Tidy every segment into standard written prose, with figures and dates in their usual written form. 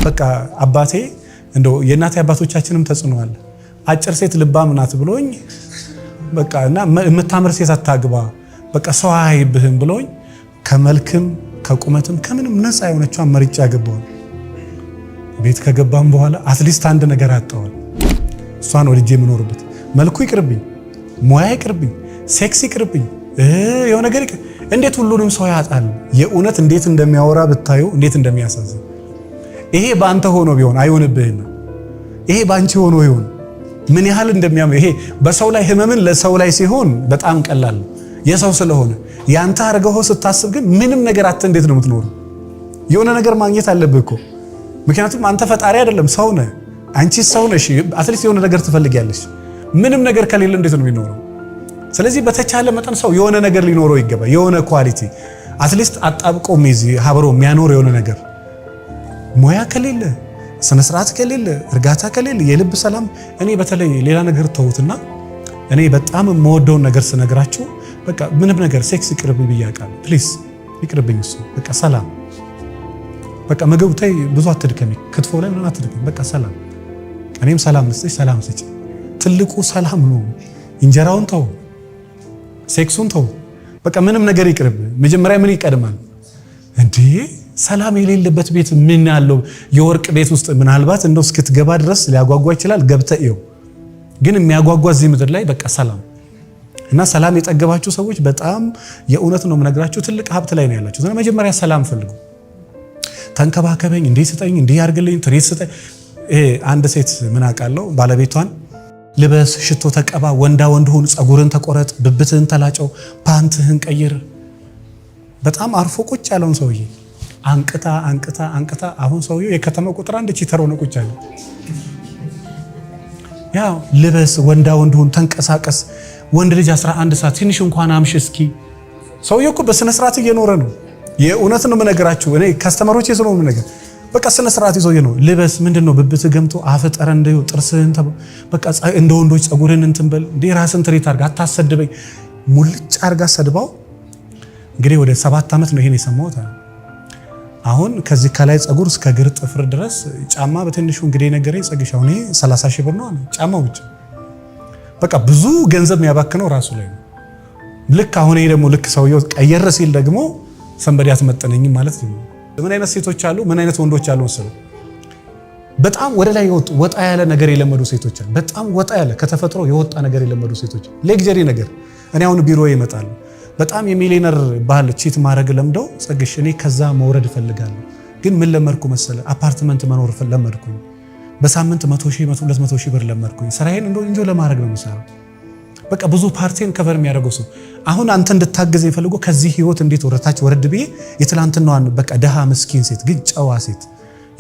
በቃ አባቴ እንደው የእናቴ አባቶቻችንም ተጽዕኖ አለ። አጭር ሴት ልባም ናት ብሎኝ በቃ እና የምታምር ሴት አታግባ በቃ ሰው አይብህም ብሎኝ ከመልክም ከቁመትም ከምንም ነፃ የሆነችዋን መርጬ ያገባው። ቤት ከገባም በኋላ አትሊስት አንድ ነገር አጣዋል። እሷን ወልጄ የምኖርበት መልኩ ይቅርብኝ፣ ሙያ ይቅርብኝ፣ ሴክስ ይቅርብኝ፣ የሆነ ነገር እንዴት ሁሉንም ሰው ያጣል። የእውነት እንዴት እንደሚያወራ ብታዩ እንዴት እንደሚያሳዝን። ይሄ ባንተ ሆኖ ቢሆን አይሆንብህም። ይሄ ባንቺ ሆኖ ይሆን ምን ያህል እንደሚያም። ይሄ በሰው ላይ ህመምን ለሰው ላይ ሲሆን በጣም ቀላል የሰው ስለሆነ ያንተ አርገው ስታስብ ግን ምንም ነገር አተ እንዴት ነው የምትኖረው? የሆነ ነገር ማግኘት አለብህ እኮ ምክንያቱም አንተ ፈጣሪ አይደለም ሰው ነህ። አንቺ ሰው ነሽ። አትሊስት የሆነ ነገር ትፈልጊያለሽ። ምንም ነገር ከሌለ እንዴት ነው የሚኖረው? ስለዚህ በተቻለ መጠን ሰው የሆነ ነገር ሊኖረው ይገባል። የሆነ ኳሊቲ አትሊስት አጣብቆ ሚዚ ሀብሮ የሚያኖር የሆነ ነገር ሙያ ከሌለ፣ ስነ ስርዓት ከሌለ፣ እርጋታ ከሌለ፣ የልብ ሰላም። እኔ በተለይ ሌላ ነገር ተውትና እኔ በጣም የምወደውን ነገር ስነግራችሁ በቃ ምንም ነገር ሴክስ ይቅርብኝ ብያቃለሁ። ፕሊዝ ይቅርብኝ እሱ በቃ ሰላም። በቃ ምግብ ታይ ብዙ አትድከሚ፣ ክትፎ ላይ ምንም አትድከሚ። በቃ ሰላም። እኔም ሰላም ልስጥሽ፣ ሰላም ስጪ። ትልቁ ሰላም ነው። እንጀራውን ተው፣ ሴክሱን ተው። በቃ ምንም ነገር ይቅርብ። መጀመሪያ ምን ይቀድማል እንዴ? ሰላም የሌለበት ቤት ምን ያለው? የወርቅ ቤት ውስጥ ምናልባት እንደው እስክትገባ ድረስ ሊያጓጓ ይችላል። ገብተህ ይው ግን የሚያጓጓ እዚህ ምድር ላይ በቃ ሰላም እና ሰላም የጠገባችሁ ሰዎች በጣም የእውነት ነው የምነግራችሁ ትልቅ ሀብት ላይ ነው ያላችሁ። መጀመሪያ ሰላም ፈልጉ። ተንከባከበኝ፣ እንዴ ስጠኝ፣ እንዴ ያርግልኝ፣ ትሬት ስጠኝ። አንድ ሴት ምን አውቃለሁ ባለቤቷን ልበስ፣ ሽቶ ተቀባ፣ ወንዳ ወንድ ሁን፣ ጸጉርን ተቆረጥ፣ ብብትህን ተላጨው፣ ፓንትህን ቀይር። በጣም አርፎ ቁጭ ያለውን ሰውዬ አንቅታ አንቅታ አንቅታ አሁን ሰውዬው የከተማው ቁጥር አንድ ቺተር ሆነ ቁጭ ያለ። ያው ልበስ፣ ወንዳ ወንድ ሁን፣ ተንቀሳቀስ፣ ወንድ ልጅ 11 ሰዓት ትንሽ እንኳን አምሽ እስኪ። ሰውዬው እኮ በስነ ስርዓት እየኖረ ነው። የእውነት ነው የምነግራችሁ እኔ ከስተመሮች የሰው ነው ነገር በቃ ስነ ስርዓት ይዞ ነው። ልበስ ምንድነው ብብት ገምቶ አፈጠረ እንደው ጥርስህን በቃ እንደ ወንዶች ጸጉርን እንትን በል እንዴ ራስን ትሪት አርጋ አታሰድበኝ። ሙልጭ አርጋ ሰድባው። እንግዲህ ወደ 7 ዓመት ነው ይሄን የሰማሁት። አሁን ከዚህ ከላይ ጸጉር እስከ እግር ጥፍር ድረስ ጫማ በትንሹ እንግዲህ ነገረኝ ጸግሻው እኔ 30 ሺህ ብር ነው አለ ጫማው ብቻ። በቃ ብዙ ገንዘብ የሚያባክነው ራሱ ላይ ነው። ልክ አሁን ይሄ ደግሞ ልክ ሰውየው ቀየረ ሲል ደግሞ ሰንበዲ አትመጠነኝም ማለት ነው። ምን አይነት ሴቶች አሉ፣ ምን አይነት ወንዶች አሉ መሰለህ? በጣም ወደ ላይ የወጡ ወጣ ያለ ነገር የለመዱ ሴቶች አሉ። በጣም ወጣ ያለ ከተፈጥሮ የወጣ ነገር የለመዱ ሴቶች፣ ሌግጀሪ ነገር። እኔ አሁን ቢሮ ይመጣሉ በጣም የሚሊነር ባህል ቺት ማድረግ ለምደው ጸግሽ እኔ ከዛ መውረድ እፈልጋለሁ። ግን ምን ለመድኩ መሰለህ? አፓርትመንት መኖር ለመድኩኝ። በሳምንት 100 ሺህ 200 ሺህ ብር ለመድኩኝ። ስራዬን እንደው እንጆ ለማድረግ ነው የምሰራው። በቃ ብዙ ፓርቲን ከቨር የሚያደርገው ሰው አሁን አንተ እንድታገዝ የፈልገው ከዚህ ህይወት እንዴት ወረታች ወረድ ብዬ የትላንትናዋን በቃ ደሃ ምስኪን ሴት ግን ጨዋ ሴት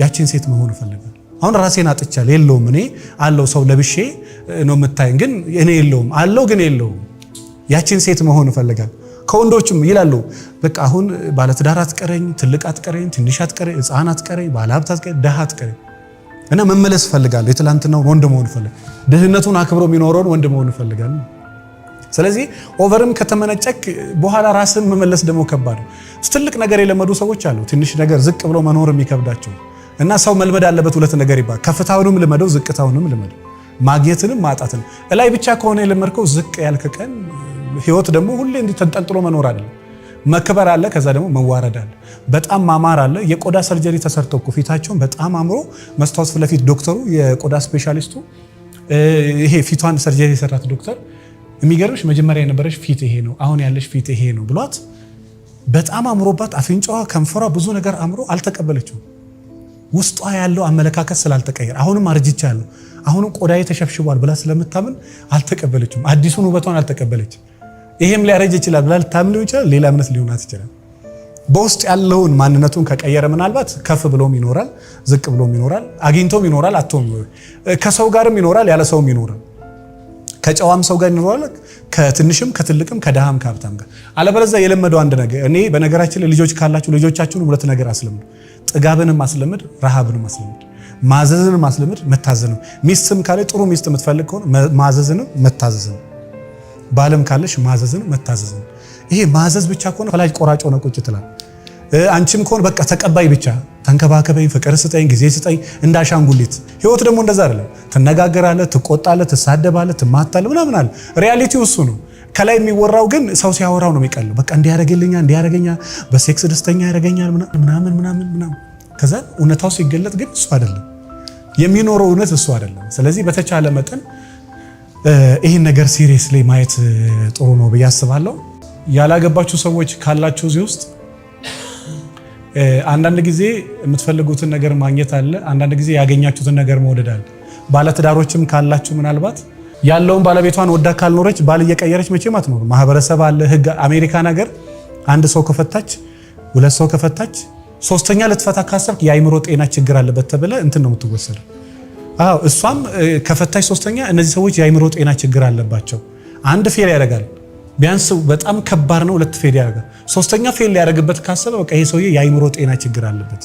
ያቺን ሴት መሆን እፈልጋለሁ። አሁን ራሴን አጥቻለሁ። የለውም እኔ አለው ሰው ለብሼ ነው የምታየኝ፣ ግን እኔ የለውም አለው ግን የለውም። ያቺን ሴት መሆን እፈልጋለሁ። ከወንዶችም ይላሉ በቃ አሁን ባለትዳር አትቀረኝ፣ ትልቅ አትቀረኝ፣ ትንሽ አትቀረኝ፣ ህፃን አትቀረኝ፣ ባለሀብት አትቀረኝ፣ ደሃ አትቀረኝ። እና መመለስ እፈልጋለሁ። የትላንትናውን ወንድ መሆን እፈልጋለሁ። ድህነቱን አክብሮ የሚኖረውን ወንድ መሆን እፈልጋለሁ። ስለዚህ ኦቨርም ከተመነጨክ በኋላ ራስን መመለስ ደግሞ ከባድ ነው። ትልቅ ነገር የለመዱ ሰዎች አሉ ትንሽ ነገር ዝቅ ብሎ መኖር የሚከብዳቸው። እና ሰው መልመድ አለበት ሁለት ነገር ይባል። ከፍታውንም ልመደው፣ ዝቅታውንም ልመደው፣ ማግኘትንም ማጣትንም። እላይ ብቻ ከሆነ የለመድከው ዝቅ ያልክ ቀን ህይወት ደግሞ ሁሌ እንዲህ ተንጠልጥሎ መኖር አለ። መክበር አለ፣ ከዛ ደግሞ መዋረድ አለ። በጣም ማማር አለ። የቆዳ ሰርጀሪ ተሰርተው እኮ ፊታቸውን በጣም አምሮ መስታወት ፊት ለፊት ዶክተሩ የቆዳ ስፔሻሊስቱ ይሄ ፊቷን ሰርጀሪ የሰራት ዶክተር የሚገርምሽ መጀመሪያ የነበረሽ ፊት ይሄ ነው፣ አሁን ያለሽ ፊት ይሄ ነው ብሏት በጣም አምሮባት አፍንጫዋ ከንፈሯ ብዙ ነገር አምሮ አልተቀበለችው። ውስጧ ያለው አመለካከት ስላልተቀየረ አሁንም አርጅቻለሁ፣ አሁንም ቆዳዬ ተሸፍሽቧል ብላ ስለምታምን አልተቀበለችም። አዲሱን ውበቷን አልተቀበለችም። ይሄም ሊያረጅ ይችላል ብላ ልታምን ይችላል። ሌላ እምነት ሊሆናት ይችላል። በውስጥ ያለውን ማንነቱን ከቀየረ ምናልባት ከፍ ብሎም ይኖራል፣ ዝቅ ብሎም ይኖራል፣ አግኝቶም ይኖራል፣ አጥቶም ይኖራል፣ ከሰው ጋርም ይኖራል፣ ያለ ሰውም ይኖራል፣ ከጨዋም ሰው ጋር ይኖራል፣ ከትንሽም ከትልቅም ከደሃም ከሀብታም ጋር። አለበለዚያ የለመደው አንድ ነገር እኔ በነገራችን ላይ ልጆች ካላችሁ ልጆቻችሁን ሁለት ነገር አስለምዱ። ጥጋብንም አስለምድ፣ ረሃብንም አስለምድ። ማዘዝንም አስለምድ፣ መታዘዝንም። ሚስትም ካለ ጥሩ ሚስት የምትፈልግ ከሆነ ማዘዝንም መታዘዝንም፣ ባለም ካለሽ ማዘዝንም መታዘዝንም። ይሄ ማዘዝ ብቻ ከሆነ ፈላጭ ቆራጭ ሆነ ቁጭ ትላል። አንቺም ከሆነ በቃ ተቀባይ ብቻ ተንከባከበኝ፣ ፍቅር ስጠኝ፣ ጊዜ ስጠኝ እንዳሻንጉሊት። ህይወት ደግሞ እንደዛ አይደለም። ትነጋገራለህ፣ ትቆጣለህ፣ ትሳደባለህ፣ ትማታለህ ምናምን አለ። ሪያሊቲው እሱ ነው። ከላይ የሚወራው ግን ሰው ሲያወራው ነው የሚቀለው። በቃ እንዲያረገኛል፣ በሴክስ ደስተኛ ያረገኛል ምናምን። ከዛ እውነታው ሲገለጥ ግን እሱ አይደለም የሚኖረው፣ እውነት እሱ አይደለም። ስለዚህ በተቻለ መጠን ይህን ነገር ሲሪየስሊ ማየት ጥሩ ነው ብዬ አስባለሁ። ያላገባችሁ ሰዎች ካላችሁ እዚህ ውስጥ አንዳንድ ጊዜ የምትፈልጉትን ነገር ማግኘት አለ፣ አንዳንድ ጊዜ ያገኛችሁትን ነገር መውደድ አለ። ባለትዳሮችም ካላችሁ ምናልባት ያለውን ባለቤቷን ወዳ ካልኖረች ባል እየቀየረች መቼም አትኖርም። ማህበረሰብ አለ፣ ህግ። አሜሪካን ሀገር አንድ ሰው ከፈታች፣ ሁለት ሰው ከፈታች፣ ሶስተኛ ልትፈታ ካሰብክ የአይምሮ ጤና ችግር አለበት ተብለ እንትን ነው የምትወሰደው። አዎ እሷም ከፈታች ሶስተኛ፣ እነዚህ ሰዎች የአይምሮ ጤና ችግር አለባቸው። አንድ ፌል ያደርጋል ቢያንስ በጣም ከባድ ነው። ሁለት ፌል ያደርጋል። ሶስተኛ ፌል ሊያደርግበት ካሰበ በቃ ይሄ ሰውዬ የአይምሮ ጤና ችግር አለበት፣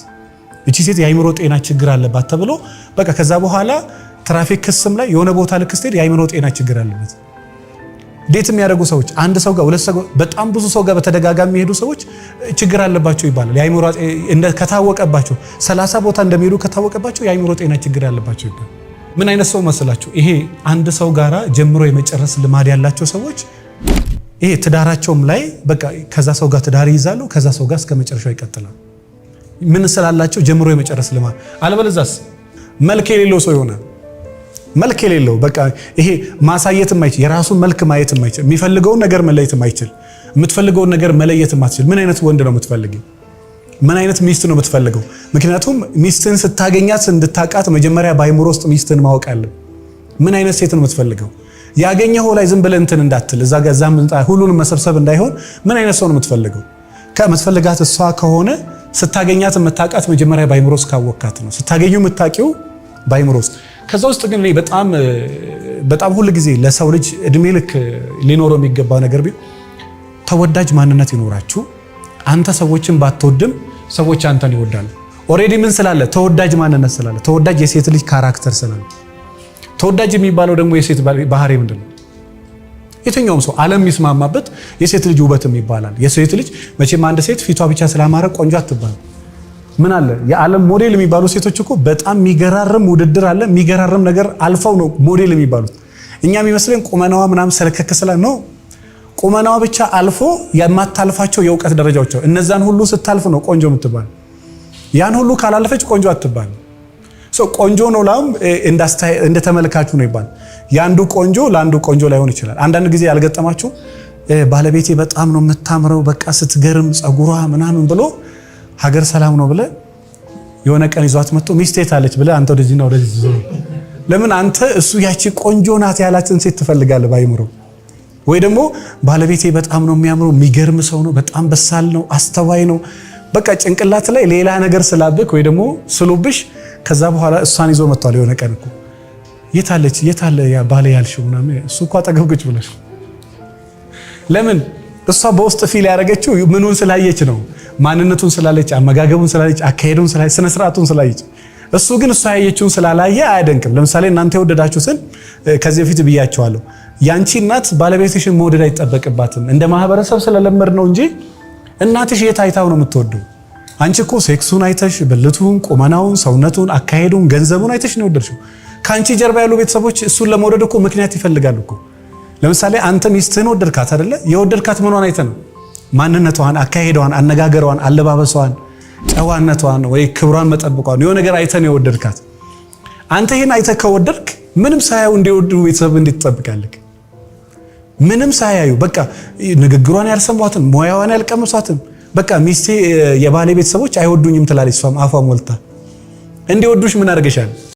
እቺ ሴት የአይምሮ ጤና ችግር አለባት ተብሎ በቃ ከዛ በኋላ ትራፊክ ክስም ላይ የሆነ ቦታ ልክ ስትሄድ የአይምሮ ጤና ችግር አለበት። ዴት የሚያደርጉ ሰዎች አንድ ሰው ጋር ሁለት ሰው በጣም ብዙ ሰው ጋር በተደጋጋሚ የሚሄዱ ሰዎች ችግር አለባቸው ይባላል። የአይምሮ ከታወቀባቸው 30 ቦታ እንደሚሄዱ ከታወቀባቸው የአይምሮ ጤና ችግር አለባቸው ይባላል። ምን አይነት ሰው መስላችሁ? ይሄ አንድ ሰው ጋራ ጀምሮ የመጨረስ ልማድ ያላቸው ሰዎች ይሄ ትዳራቸውም ላይ በቃ ከዛ ሰው ጋር ትዳር ይይዛሉ፣ ከዛ ሰው ጋር እስከ መጨረሻው ይቀጥላሉ። ምን ስላላቸው ጀምሮ የመጨረስ ልማድ። አለበለዚያስ መልክ የሌለው ሰው ይሆናል። መልክ የሌለው በቃ ይሄ ማሳየት የማይችል የራሱን መልክ ማየት የማይችል የሚፈልገውን ነገር መለየት የማይችል የምትፈልገውን ነገር መለየት የማትችል ምን አይነት ወንድ ነው የምትፈልገው? ምን አይነት ሚስት ነው የምትፈልገው? ምክንያቱም ሚስትን ስታገኛት እንድታቃት መጀመሪያ በአይምሮ ውስጥ ሚስትን ማወቅ አለ። ምን አይነት ሴት ነው የምትፈልገው? ያገኘኸው ላይ ዝም ብለህ እንትን እንዳትል እዛ ጋር እዛም ሁሉንም መሰብሰብ እንዳይሆን ምን አይነት ሰው ነው የምትፈልገው? ከምትፈልጋት እሷ ከሆነ ስታገኛት የምታቃት መጀመሪያ በአይምሮ ውስጥ ካወቃት ነው። ስታገኙ የምታቂው በአይምሮ ውስጥ። ከዛ ውስጥ ግን በጣም ሁሉ ጊዜ ለሰው ልጅ እድሜ ልክ ሊኖረው የሚገባ ነገር ቢሆን ተወዳጅ ማንነት ይኖራችሁ። አንተ ሰዎችን ባትወድም ሰዎች አንተን ይወዳሉ። ኦሬዲ ምን ስላለ? ተወዳጅ ማንነት ስላለ። ተወዳጅ የሴት ልጅ ካራክተር ስላለ። ተወዳጅ የሚባለው ደግሞ የሴት ባህሪ ምንድነው? የትኛውም ሰው ዓለም የሚስማማበት የሴት ልጅ ውበትም ይባላል። የሴት ልጅ መቼም አንድ ሴት ፊቷ ብቻ ስላማረ ቆንጆ አትባል። ምን አለ የዓለም ሞዴል የሚባሉ ሴቶች እኮ በጣም የሚገራርም ውድድር አለ። የሚገራርም ነገር አልፈው ነው ሞዴል የሚባሉት። እኛ የሚመስለን ቁመናዋ ምናምን ሰለከክ ስላ ነው። ቁመናዋ ብቻ አልፎ የማታልፋቸው የእውቀት ደረጃዎች እነዛን ሁሉ ስታልፍ ነው ቆንጆ የምትባል። ያን ሁሉ ካላለፈች ቆንጆ አትባል። ቆንጆ ነው ላም እንደ ተመልካቹ ነው ይባል። ያንዱ ቆንጆ ለአንዱ ቆንጆ ላይሆን ይችላል። አንዳንድ ጊዜ ያልገጠማችሁ ባለቤቴ በጣም ነው የምታምረው በቃ ስትገርም ጸጉሯ ምናምን ብሎ ሀገር ሰላም ነው ብለ የሆነ ቀን ይዟት መጥቶ ሚስቴ ታለች ብለ አንተ ወደዚህና ወደዚህ ዞር። ለምን አንተ እሱ ያቺ ቆንጆ ናት ያላችን ሴት ትፈልጋለህ ባይምሮ። ወይ ደግሞ ባለቤቴ በጣም ነው የሚያምረው የሚገርም ሰው ነው በጣም በሳል ነው አስተዋይ ነው በቃ ጭንቅላት ላይ ሌላ ነገር ስላብክ ወይ ደግሞ ስሉብሽ ከዛ በኋላ እሷን ይዞ መጥቷል። የሆነ ቀን እኮ የታለ ያ ባለ ያልሽው ምናምን እሱ እኮ አጠገብኩች ብለሽ ለምን እሷ በውስጥ ፊል ያደረገችው ምኑን ስላየች ነው። ማንነቱን ስላለች፣ አመጋገቡን ስላለች፣ አካሄዱን ስላለች፣ ስነ ስርዓቱን ስላየች። እሱ ግን እሷ ያየችውን ስላላየ አያደንቅም። ለምሳሌ እናንተ የወደዳችሁትን ከዚህ በፊት ብያቸዋለሁ። ያንቺ እናት ባለቤትሽን መውደድ አይጠበቅባትም። እንደ ማህበረሰብ ስለለመድ ነው እንጂ እናትሽ የት አይታው ነው የምትወደው? አንቺ እኮ ሴክሱን አይተሽ ብልቱን፣ ቁመናውን፣ ሰውነቱን፣ አካሄዱን፣ ገንዘቡን አይተሽ ነው የወደድሽው። ከአንቺ ጀርባ ያሉ ቤተሰቦች እሱን ለመውደድ እኮ ምክንያት ይፈልጋሉ እኮ። ለምሳሌ አንተ ሚስትህን ወደድካት አይደለ? የወደድካት ምኗን አይተ ነው? ማንነቷን፣ አካሄዷን፣ አነጋገሯን፣ አለባበሷን፣ ጨዋነቷን ወይ ክብሯን መጠበቋን የሆነ ነገር አይተ ነው የወደድካት። አንተ ይሄን አይተ ከወደድክ ምንም ሳያዩ እንዲወዱ ቤተሰብ እንዴት ትጠብቃለህ? ምንም ሳያዩ በቃ ንግግሯን ያልሰሟትን ሙያዋን ያልቀመሷትን በቃ ሚስቴ የባሌ ቤተሰቦች አይወዱኝም ትላለች። እሷም አፏ ሞልታ እንዲወዱሽ ምን አድርገሻል?